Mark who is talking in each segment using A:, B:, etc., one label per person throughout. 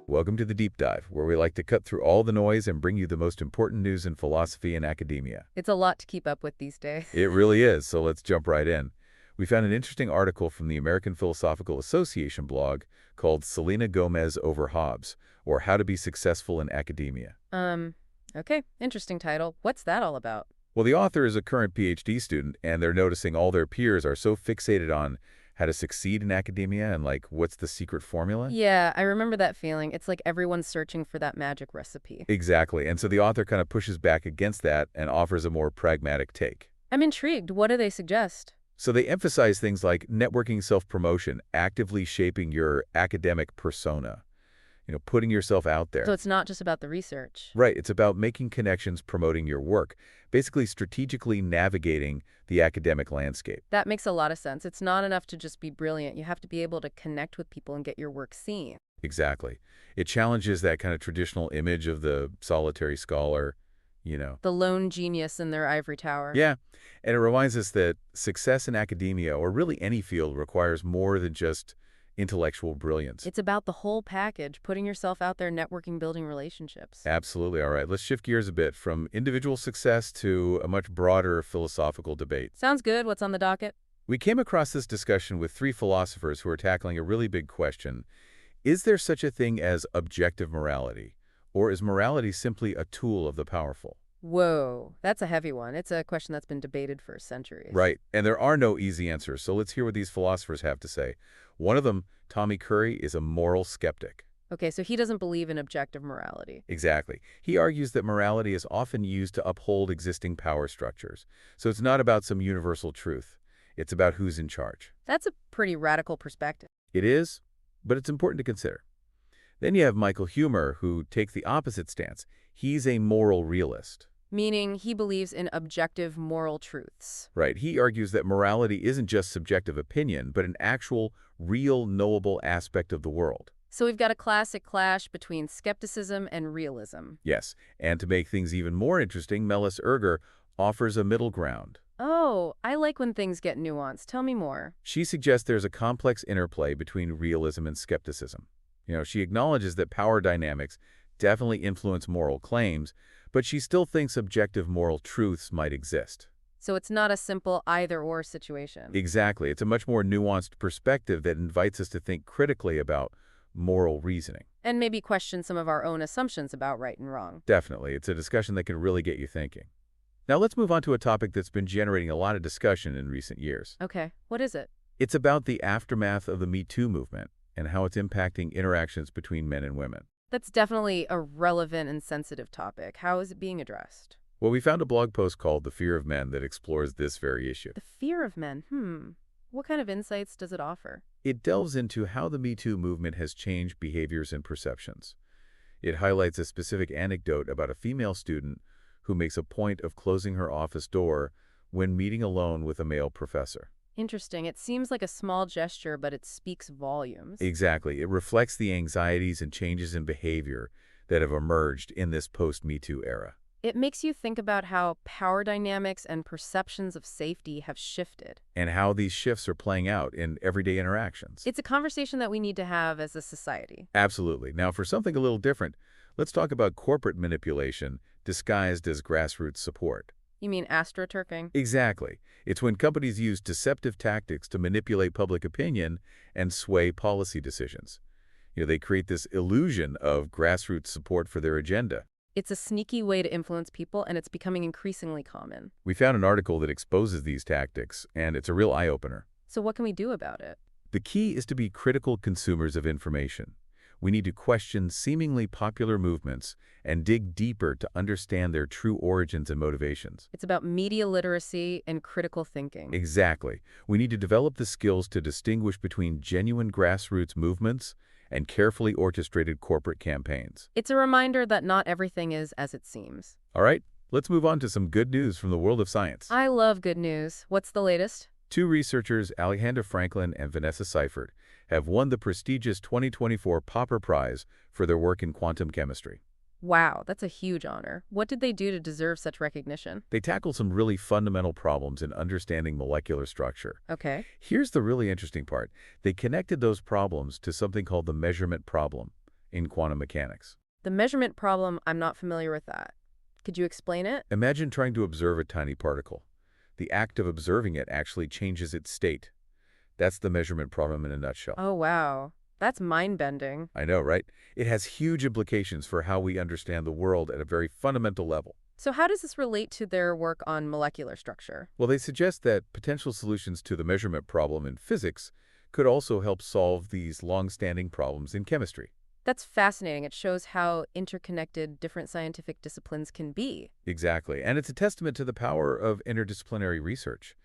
A: Welcome to the Deep Dive, where we like to cut through all the noise and bring you the most important news in philosophy and academia.
B: It's a lot to keep up with these days.
A: It really is, so let's jump right in. We found an interesting article from the American Philosophical Association blog called Selena Gomez Over Hobbes, or How to Be Successful in Academia.
B: Okay, interesting title. What's that all about?
A: Well, the author is a current PhD student, and they're noticing all their peers are so fixated on how to succeed in academia and, what's the secret formula?
B: Yeah, I remember that feeling. It's like everyone's searching for that magic recipe.
A: Exactly, and so the author kind of pushes back against that and offers a more pragmatic take.
B: I'm intrigued. What do they suggest?
A: So they emphasize things like networking self-promotion, actively shaping your academic persona, putting yourself out there.
B: So it's not just about the research.
A: Right, it's about making connections, promoting your work, basically strategically navigating the academic landscape.
B: That makes a lot of sense. It's not enough to just be brilliant. You have to be able to connect with people and get your work seen.
A: Exactly. It challenges that kind of traditional image of the solitary scholar,
B: The lone genius in their ivory tower.
A: Yeah, and it reminds us that success in academia, or really any field, requires more than just intellectual brilliance.
B: It's about the whole package, putting yourself out there, networking, building relationships.
A: Absolutely. All right, let's shift gears a bit from individual success to a much broader philosophical debate.
B: Sounds good. What's on the docket?
A: We came across this discussion with three philosophers who are tackling a really big question. Is there such a thing as objective morality, or is morality simply a tool of the powerful?
B: Whoa, that's a heavy one. It's a question that's been debated for centuries.
A: Right, and there are no easy answers, so let's hear what these philosophers have to say. One of them, Tommy Curry, is a moral skeptic.
B: Okay, so he doesn't believe in objective morality.
A: Exactly. He argues that morality is often used to uphold existing power structures. So it's not about some universal truth. It's about who's in charge.
B: That's a pretty radical perspective.
A: It is, but it's important to consider. Then you have Michael Hume, who takes the opposite stance. He's a moral realist.
B: Meaning he believes in objective moral truths.
A: Right. He argues that morality isn't just subjective opinion, but an actual, real, knowable aspect of the world.
B: So we've got a classic clash between skepticism and realism.
A: Yes, and to make things even more interesting, Melis Erger offers a middle ground.
B: Oh, I like when things get nuanced. Tell me more.
A: She suggests there's a complex interplay between realism and skepticism. She acknowledges that power dynamics definitely influence moral claims, but she still thinks objective moral truths might exist.
B: So it's not a simple either-or situation.
A: Exactly. It's a much more nuanced perspective that invites us to think critically about moral reasoning.
B: And maybe question some of our own assumptions about right and wrong.
A: Definitely. It's a discussion that can really get you thinking. Now let's move on to a topic that's been generating a lot of discussion in recent years.
B: Okay, what is it?
A: It's about the aftermath of the Me Too movement and how it's impacting interactions between men and women.
B: That's definitely a relevant and sensitive topic. How is it being addressed?
A: Well, we found a blog post called The Fear of Men that explores this very issue.
B: The fear of men. What kind of insights does it offer?
A: It delves into how the Me Too movement has changed behaviors and perceptions. It highlights a specific anecdote about a female student who makes a point of closing her office door when meeting alone with a male professor.
B: Interesting. It seems like a small gesture, but it speaks volumes.
A: Exactly. It reflects the anxieties and changes in behavior that have emerged in this post-Me Too era.
B: It makes you think about how power dynamics and perceptions of safety have shifted.
A: And how these shifts are playing out in everyday interactions.
B: It's a conversation that we need to have as a society.
A: Absolutely. Now, for something a little different, let's talk about corporate manipulation disguised as grassroots support.
B: You mean astroturfing?
A: Exactly. It's when companies use deceptive tactics to manipulate public opinion and sway policy decisions. They create this illusion of grassroots support for their agenda.
B: It's a sneaky way to influence people, and it's becoming increasingly common.
A: We found an article that exposes these tactics, and it's a real eye-opener.
B: So what can we do about it?
A: The key is to be critical consumers of information. We need to question seemingly popular movements and dig deeper to understand their true origins and motivations.
B: It's about media literacy and critical thinking.
A: Exactly. We need to develop the skills to distinguish between genuine grassroots movements and carefully orchestrated corporate campaigns.
B: It's a reminder that not everything is as it seems.
A: All right, let's move on to some good news from the world of science.
B: I love good news. What's the latest?
A: Two researchers, Alejandra Franklin and Vanessa Seifert, have won the prestigious 2024 Popper Prize for their work in quantum chemistry.
B: Wow, that's a huge honor. What did they do to deserve such recognition?
A: They tackled some really fundamental problems in understanding molecular structure.
B: Okay.
A: Here's the really interesting part. They connected those problems to something called the measurement problem, in quantum mechanics.
B: The measurement problem, I'm not familiar with that. Could you explain it?
A: Imagine trying to observe a tiny particle. The act of observing it actually changes its state. That's the measurement problem in a nutshell.
B: Oh, wow. That's mind-bending.
A: I know, right? It has huge implications for how we understand the world at a very fundamental level.
B: So how does this relate to their work on molecular structure?
A: Well, they suggest that potential solutions to the measurement problem in physics could also help solve these long-standing problems in chemistry.
B: That's fascinating. It shows how interconnected different scientific disciplines can be.
A: Exactly. And it's a testament to the power of interdisciplinary research.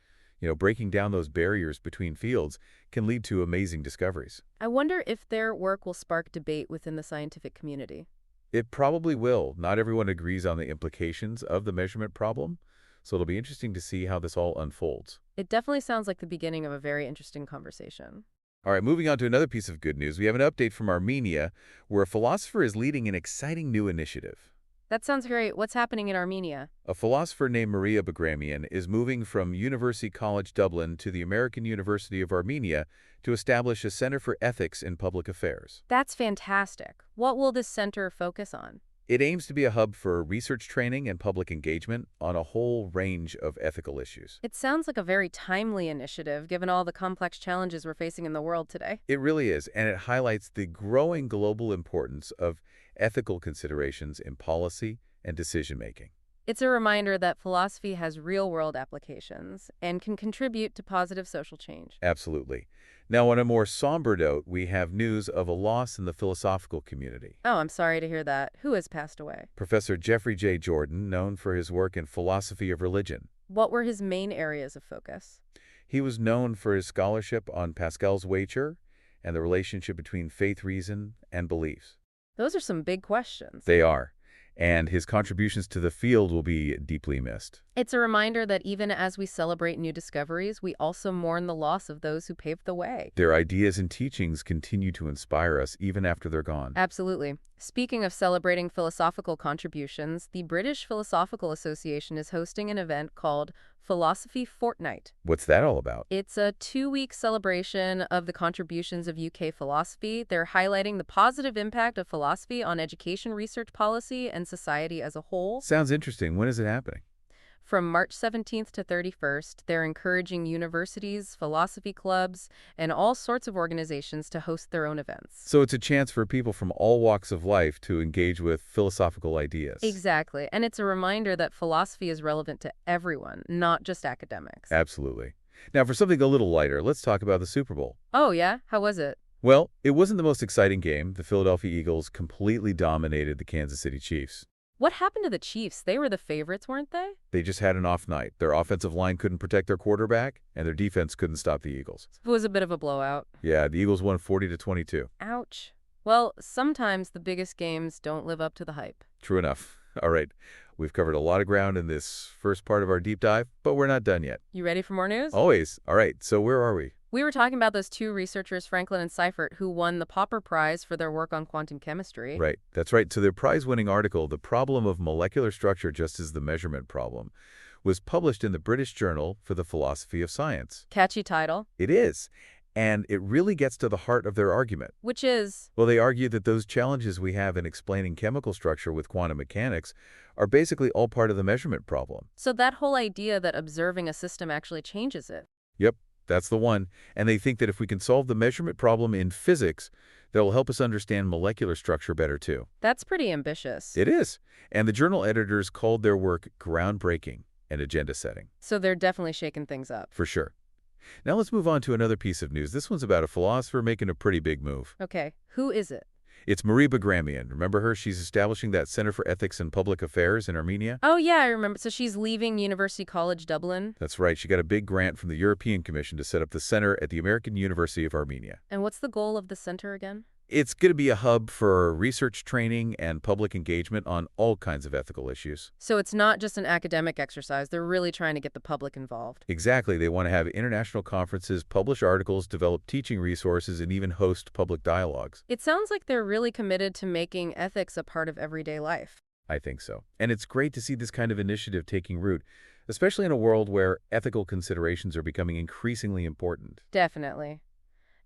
A: Breaking down those barriers between fields can lead to amazing discoveries.
B: I wonder if their work will spark debate within the scientific community.
A: It probably will. Not everyone agrees on the implications of the measurement problem, so it'll be interesting to see how this all unfolds.
B: It definitely sounds like the beginning of a very interesting conversation.
A: All right, moving on to another piece of good news. We have an update from Armenia, where a philosopher is leading an exciting new initiative.
B: That sounds great. What's happening in Armenia?
A: A philosopher named Maria Bagramian is moving from University College Dublin to the American University of Armenia to establish a Center for Ethics in Public Affairs.
B: That's fantastic. What will this center focus on?
A: It aims to be a hub for research training and public engagement on a whole range of ethical issues.
B: It sounds like a very timely initiative, given all the complex challenges we're facing in the world today.
A: It really is, and it highlights the growing global importance of ethical considerations in policy and decision-making.
B: It's a reminder that philosophy has real-world applications and can contribute to positive social change.
A: Absolutely. Now, on a more somber note, we have news of a loss in the philosophical community.
B: Oh, I'm sorry to hear that. Who has passed away?
A: Professor Jeffrey J. Jordan, known for his work in philosophy of religion.
B: What were his main areas of focus?
A: He was known for his scholarship on Pascal's wager and the relationship between faith, reason, and beliefs.
B: Those are some big questions.
A: They are, and his contributions to the field will be deeply missed.
B: It's a reminder that even as we celebrate new discoveries, we also mourn the loss of those who paved the way.
A: Their ideas and teachings continue to inspire us even after they're gone.
B: Absolutely. Speaking of celebrating philosophical contributions, the British Philosophical Association is hosting an event called Philosophy Fortnight.
A: What's that all about?
B: It's a 2-week celebration of the contributions of UK philosophy. They're highlighting the positive impact of philosophy on education research policy and society as a whole.
A: Sounds interesting. When is it happening?
B: From March 17th to 31st, they're encouraging universities, philosophy clubs, and all sorts of organizations to host their own events.
A: So it's a chance for people from all walks of life to engage with philosophical ideas.
B: Exactly. And it's a reminder that philosophy is relevant to everyone, not just academics.
A: Absolutely. Now, for something a little lighter, let's talk about the Super Bowl.
B: Oh, yeah? How was it?
A: Well, it wasn't the most exciting game. The Philadelphia Eagles completely dominated the Kansas City Chiefs.
B: What happened to the Chiefs? They were the favorites, weren't they?
A: They just had an off night. Their offensive line couldn't protect their quarterback, and their defense couldn't stop the Eagles.
B: It was a bit of a blowout.
A: Yeah, the Eagles won 40-22.
B: Ouch. Well, sometimes the biggest games don't live up to the hype.
A: True enough. All right, we've covered a lot of ground in this first part of our deep dive, but we're not done yet.
B: You ready for more news?
A: Always. All right, so where are we?
B: We were talking about those two researchers, Franklin and Seifert, who won the Popper Prize for their work on quantum chemistry.
A: Right, that's right. So their prize-winning article, The Problem of Molecular Structure Just as the Measurement Problem, was published in the British Journal for the Philosophy of Science.
B: Catchy title.
A: It is, and it really gets to the heart of their argument.
B: Which is?
A: Well, they argue that those challenges we have in explaining chemical structure with quantum mechanics are basically all part of the measurement problem.
B: So that whole idea that observing a system actually changes it.
A: Yep. That's the one. And they think that if we can solve the measurement problem in physics, that will help us understand molecular structure better, too.
B: That's pretty ambitious.
A: It is. And the journal editors called their work groundbreaking and agenda-setting.
B: So they're definitely shaking things up.
A: For sure. Now let's move on to another piece of news. This one's about a philosopher making a pretty big move.
B: Okay. Who is it?
A: It's Maria Bagramian. Remember her? She's establishing that Center for Ethics and Public Affairs in Armenia.
B: Oh, yeah, I remember. So she's leaving University College Dublin?
A: That's right. She got a big grant from the European Commission to set up the center at the American University of Armenia.
B: And what's the goal of the center again?
A: It's going to be a hub for research training and public engagement on all kinds of ethical issues.
B: So it's not just an academic exercise. They're really trying to get the public involved.
A: Exactly. They want to have international conferences, publish articles, develop teaching resources, and even host public dialogues.
B: It sounds like they're really committed to making ethics a part of everyday life.
A: I think so. And it's great to see this kind of initiative taking root, especially in a world where ethical considerations are becoming increasingly important.
B: Definitely.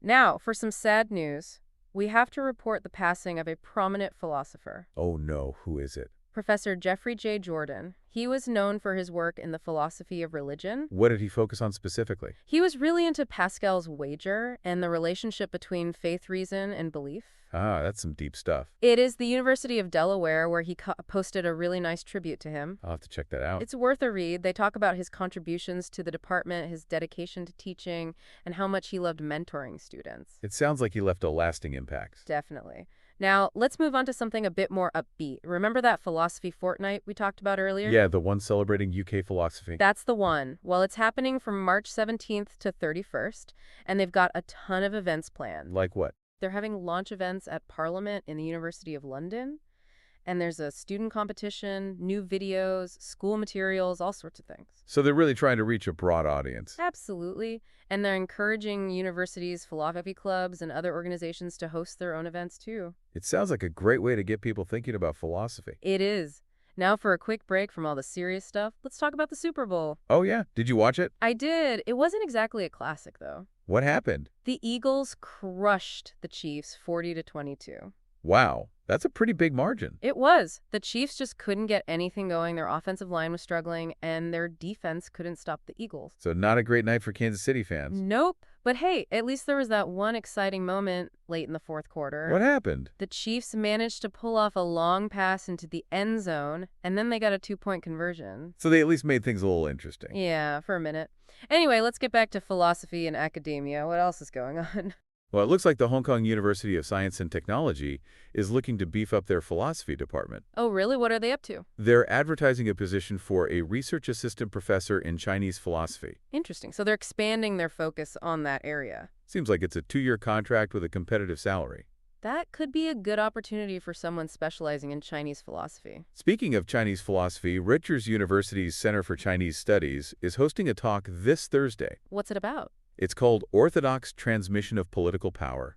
B: Now, for some sad news. We have to report the passing of a prominent philosopher,
A: Oh no, who is it?
B: Professor Jeffrey J. Jordan. He was known for his work in the philosophy of religion.
A: What did he focus on specifically?
B: He was really into Pascal's wager and the relationship between faith, reason, and belief.
A: Ah, that's some deep stuff.
B: It is the University of Delaware where he posted a really nice tribute to him.
A: I'll have to check that out.
B: It's worth a read. They talk about his contributions to the department, his dedication to teaching, and how much he loved mentoring students.
A: It sounds like he left a lasting impact.
B: Definitely. Now, let's move on to something a bit more upbeat. Remember that philosophy fortnight we talked about earlier?
A: Yeah, the one celebrating UK philosophy.
B: That's the one. Well, it's happening from March 17th to 31st, and they've got a ton of events planned.
A: Like what?
B: They're having launch events at Parliament in the University of London, and there's a student competition, new videos, school materials, all sorts of things.
A: So they're really trying to reach a broad audience.
B: Absolutely. And they're encouraging universities, philosophy clubs, and other organizations to host their own events too.
A: It sounds like a great way to get people thinking about philosophy.
B: It is. Now for a quick break from all the serious stuff, let's talk about the Super Bowl.
A: Oh yeah? Did you watch it?
B: I did. It wasn't exactly a classic, though.
A: What happened?
B: The Eagles crushed the Chiefs 40-22.
A: Wow, that's a pretty big margin.
B: It was. The Chiefs just couldn't get anything going. Their offensive line was struggling, and their defense couldn't stop the Eagles.
A: So not a great night for Kansas City fans.
B: Nope. But hey, at least there was that one exciting moment late in the fourth quarter.
A: What happened?
B: The Chiefs managed to pull off a long pass into the end zone, and then they got a 2-point conversion.
A: So they at least made things a little interesting.
B: Yeah, for a minute. Anyway, let's get back to philosophy and academia. What else is going on?
A: Well, it looks like the Hong Kong University of Science and Technology is looking to beef up their philosophy department.
B: Oh, really? What are they up to?
A: They're advertising a position for a research assistant professor in Chinese philosophy.
B: Interesting. So they're expanding their focus on that area.
A: Seems like it's a 2-year contract with a competitive salary.
B: That could be a good opportunity for someone specializing in Chinese philosophy.
A: Speaking of Chinese philosophy, Rutgers University's Center for Chinese Studies is hosting a talk this Thursday.
B: What's it about?
A: It's called Orthodox Transmission of Political Power,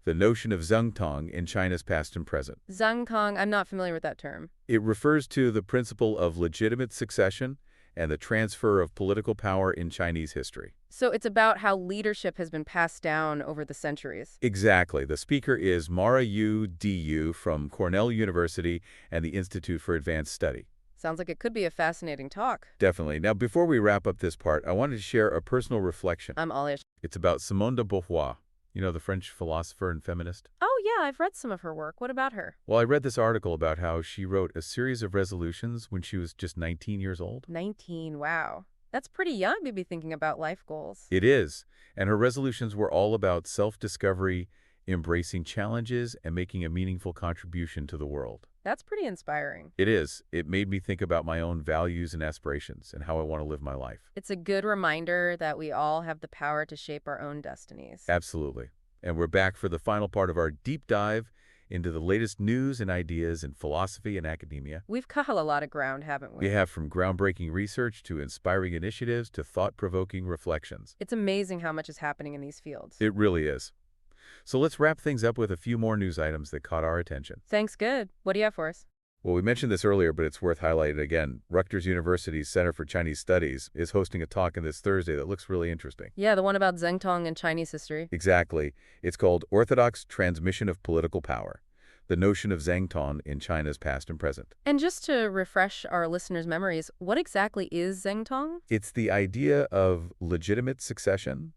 A: the notion of zhengtong in China's past and present.
B: Zhengtong, I'm not familiar with that term.
A: It refers to the principle of legitimate succession and the transfer of political power in Chinese history.
B: So it's about how leadership has been passed down over the centuries.
A: Exactly. The speaker is Mara Yu Du from Cornell University and the Institute for Advanced Study.
B: Sounds like it could be a fascinating talk.
A: Definitely. Now, before we wrap up this part, I wanted to share a personal reflection.
B: I'm all ears.
A: It's about Simone de Beauvoir, you know, the French philosopher and feminist.
B: Oh, yeah, I've read some of her work. What about her?
A: Well, I read this article about how she wrote a series of resolutions when she was just 19 years old.
B: 19, wow. That's pretty young to be thinking about life goals.
A: It is. And her resolutions were all about self-discovery, embracing challenges, and making a meaningful contribution to the world.
B: That's pretty inspiring.
A: It is. It made me think about my own values and aspirations and how I want to live my life.
B: It's a good reminder that we all have the power to shape our own destinies.
A: Absolutely. And we're back for the final part of our deep dive into the latest news and ideas in philosophy and academia.
B: We've covered a lot of ground, haven't we?
A: We have from groundbreaking research to inspiring initiatives to thought-provoking reflections.
B: It's amazing how much is happening in these fields.
A: It really is. So let's wrap things up with a few more news items that caught our attention.
B: Thanks, good. What do you have for us?
A: Well, we mentioned this earlier, but it's worth highlighting again. Rutgers University's Center for Chinese Studies is hosting a talk on this Thursday that looks really interesting.
B: Yeah, the one about Zhengtong and Chinese history.
A: Exactly. It's called Orthodox Transmission of Political Power, the notion of zhengtong in China's past and present.
B: And just to refresh our listeners' memories, what exactly is Zhengtong?
A: It's the idea of legitimate succession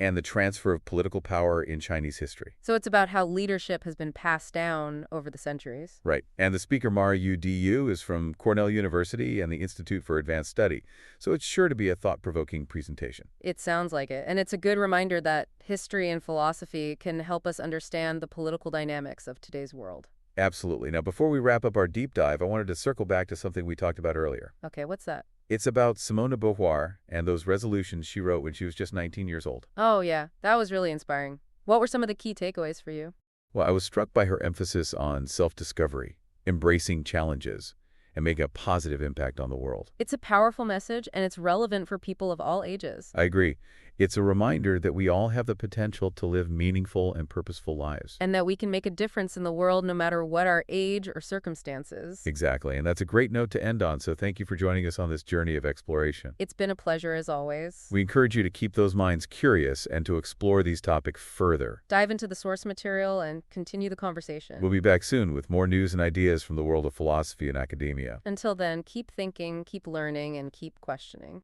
A: and the transfer of political power in Chinese history.
B: So it's about how leadership has been passed down over the centuries.
A: Right. And the speaker, Mara Yu Du, is from Cornell University and the Institute for Advanced Study. So it's sure to be a thought-provoking presentation.
B: It sounds like it. And it's a good reminder that history and philosophy can help us understand the political dynamics of today's world.
A: Absolutely. Now, before we wrap up our deep dive, I wanted to circle back to something we talked about earlier.
B: Okay, what's that?
A: It's about Simone de Beauvoir and those resolutions she wrote when she was just 19 years old.
B: Oh, yeah. That was really inspiring. What were some of the key takeaways for you?
A: Well, I was struck by her emphasis on self-discovery, embracing challenges, and making a positive impact on the world.
B: It's a powerful message, and it's relevant for people of all ages.
A: I agree. It's a reminder that we all have the potential to live meaningful and purposeful lives.
B: And that we can make a difference in the world no matter what our age or circumstances.
A: Exactly, and that's a great note to end on, so thank you for joining us on this journey of exploration.
B: It's been a pleasure as always.
A: We encourage you to keep those minds curious and to explore these topics further.
B: Dive into the source material and continue the conversation.
A: We'll be back soon with more news and ideas from the world of philosophy and academia.
B: Until then, keep thinking, keep learning, and keep questioning.